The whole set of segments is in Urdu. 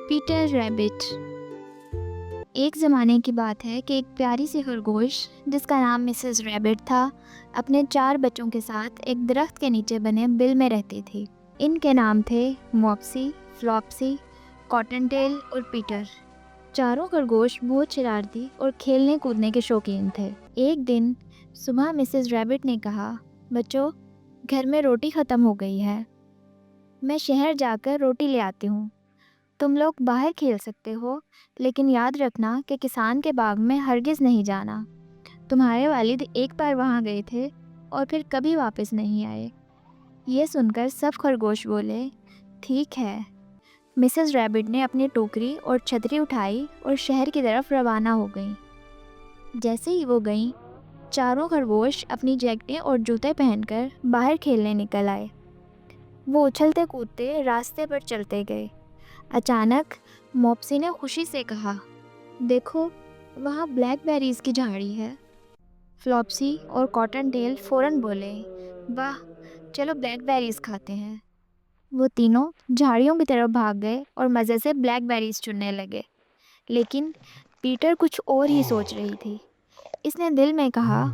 Peter rabbit. ایک زمانے کی بات ہے کہ ایک پیاری سی خرگوش جس کا نام مسز ریبٹ تھا اپنے 4 بچوں کے ساتھ ایک درخت کے نیچے بنے بل میں رہتی تھی۔ ان کے نام تھے موپسی، فلوپسی، کاٹن ٹیل اور پیٹر۔ چاروں خرگوش بہت شرارتی اور کھیلنے کودنے کے شوقین تھے۔ ایک دن صبح مسز ریبٹ نے کہا، بچوں، گھر میں روٹی ختم ہو گئی ہے، میں شہر جا کر روٹی لے آتی ہوں۔ تم لوگ باہر کھیل سکتے ہو، لیکن یاد رکھنا کہ کسان کے باغ میں ہرگز نہیں جانا۔ تمہارے والد ایک بار وہاں گئے تھے اور پھر کبھی واپس نہیں آئے۔ یہ سن کر سب خرگوش بولے، ٹھیک ہے۔ مسز ریبٹ نے اپنی ٹوکری اور چھتری اٹھائی اور شہر کی طرف روانہ ہو گئیں۔ جیسے ہی وہ گئیں، چاروں خرگوش اپنی جیکٹیں اور جوتے پہن کر باہر کھیلنے نکل آئے۔ وہ اچھلتے کودتے راستے پر چلتے گئے۔ اچانک موپسی نے خوشی سے کہا، دیکھو، وہاں بلیک بیریز کی جھاڑی ہے۔ فلوپسی اور کاٹن ٹیل فوراً بولے، واہ، چلو بلیک بیریز کھاتے ہیں۔ وہ تینوں جھاڑیوں کی طرف بھاگ گئے اور مزے سے بلیک بیریز چننے لگے۔ لیکن پیٹر کچھ اور ہی سوچ رہی تھی۔ اس نے دل میں کہا،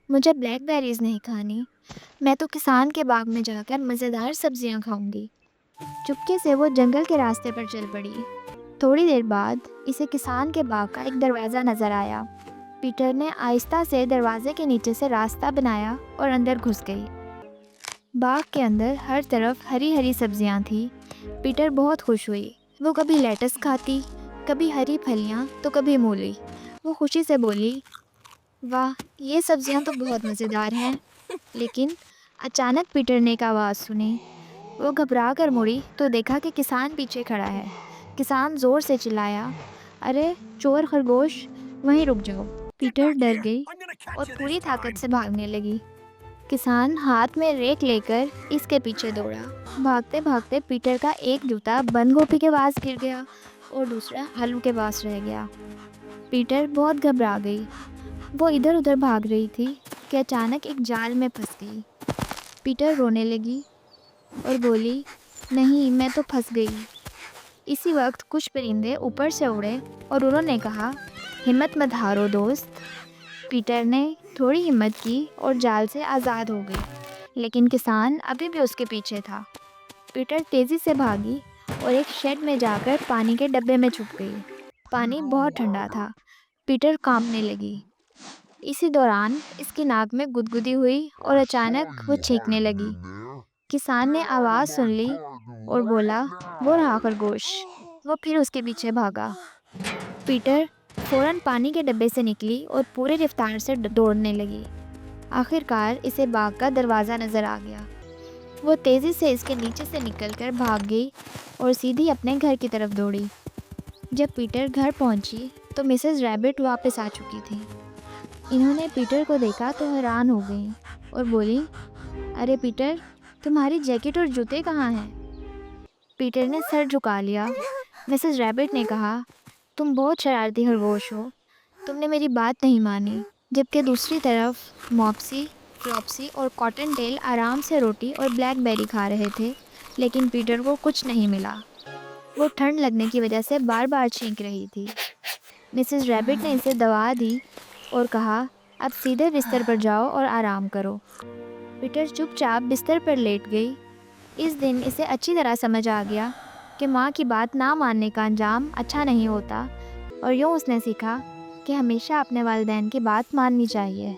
مجھے بلیک بیریز نہیں کھانی، میں تو کسان کے باغ میں جا کر مزیدار سبزیاں کھاؤں گی۔ چپکے سے وہ جنگل کے راستے پر چل پڑی۔ تھوڑی دیر بعد اسے کسان کے باغ کا ایک دروازہ نظر آیا۔ پیٹر نے آہستہ سے دروازے کے نیچے سے راستہ بنایا اور اندر گھس گئی۔ باغ کے اندر ہر طرف ہری ہری سبزیاں تھیں۔ پیٹر بہت خوش ہوئی۔ وہ کبھی لیٹس کھاتی، کبھی ہری پھلیاں تو کبھی مولی۔ وہ خوشی سے بولی، واہ، یہ سبزیاں تو بہت مزیدار ہیں۔ لیکن اچانک پیٹر نے ایک آواز سنی۔ وہ گھبرا کر مڑی تو دیکھا کہ کسان پیچھے کھڑا ہے۔ کسان زور سے چلایا، ارے چور خرگوش، وہیں رک جاؤ۔ پیٹر ڈر گئی اور پوری طاقت سے بھاگنے لگی۔ کسان ہاتھ میں ریک لے کر اس کے پیچھے دوڑا۔ بھاگتے بھاگتے پیٹر کا ایک جوتا بند گوبھی کے پاس گر گیا اور دوسرا آلو کے پاس رہ گیا۔ پیٹر بہت گھبرا گئی۔ وہ ادھر ادھر بھاگ رہی تھی کہ اچانک ایک جال میں پھنس گئی۔ پیٹر رونے لگی اور بولی، نہیں، میں تو پھنس گئی۔ اسی وقت کچھ پرندے اوپر سے اڑے اور انہوں نے کہا، ہمت مت ہارو دوست۔ پیٹر نے تھوڑی ہمت کی اور جال سے آزاد ہو گئی، لیکن کسان ابھی بھی اس کے پیچھے تھا۔ پیٹر تیزی سے بھاگی اور ایک شیڈ میں جا کر پانی کے ڈبے میں چھپ گئی۔ پانی بہت ٹھنڈا تھا۔ پیٹر کانپنے لگی۔ اسی دوران اس کی ناک میں گدگدی ہوئی اور اچانک وہ چھینکنے لگی۔ کسان نے آواز سن لی اور بولا، وہ رہا خرگوش۔ وہ پھر اس کے پیچھے بھاگا۔ پیٹر فوراً پانی کے ڈبے سے نکلی اور پورے رفتار سے دوڑنے لگی۔ آخرکار اسے باغ کا دروازہ نظر آ گیا۔ وہ تیزی سے اس کے نیچے سے نکل کر بھاگ گئی اور سیدھی اپنے گھر کی طرف دوڑی۔ جب پیٹر گھر پہنچی تو مسز ریبٹ واپس آ چکی تھی۔ انہوں نے پیٹر کو دیکھا تو حیران ہو گئیں اور بولی، ارے پیٹر، تمہاری جیکٹ اور جوتے کہاں ہیں؟ پیٹر نے سر جھکا لیا۔ مسز ریبٹ نے کہا، تم بہت شرارتی خرگوش ہو، تم نے میری بات نہیں مانی۔ جبکہ دوسری طرف موپسی، فلوپسی اور کاٹن ٹیل آرام سے روٹی اور بلیک بیری کھا رہے تھے، لیکن پیٹر کو کچھ نہیں ملا۔ وہ ٹھنڈ لگنے کی وجہ سے بار بار چھینک رہی تھی۔ مسز ریبٹ نے اسے دوا دی اور کہا، اب سیدھے بستر پر جاؤ اور آرام کرو۔ پیٹر چپ چاپ بستر پر لیٹ گئی۔ اس دن اسے اچھی طرح سمجھ آ گیا کہ ماں کی بات نہ ماننے کا انجام اچھا نہیں ہوتا، اور یوں اس نے سیکھا کہ ہمیشہ اپنے والدین کی بات ماننی چاہیے۔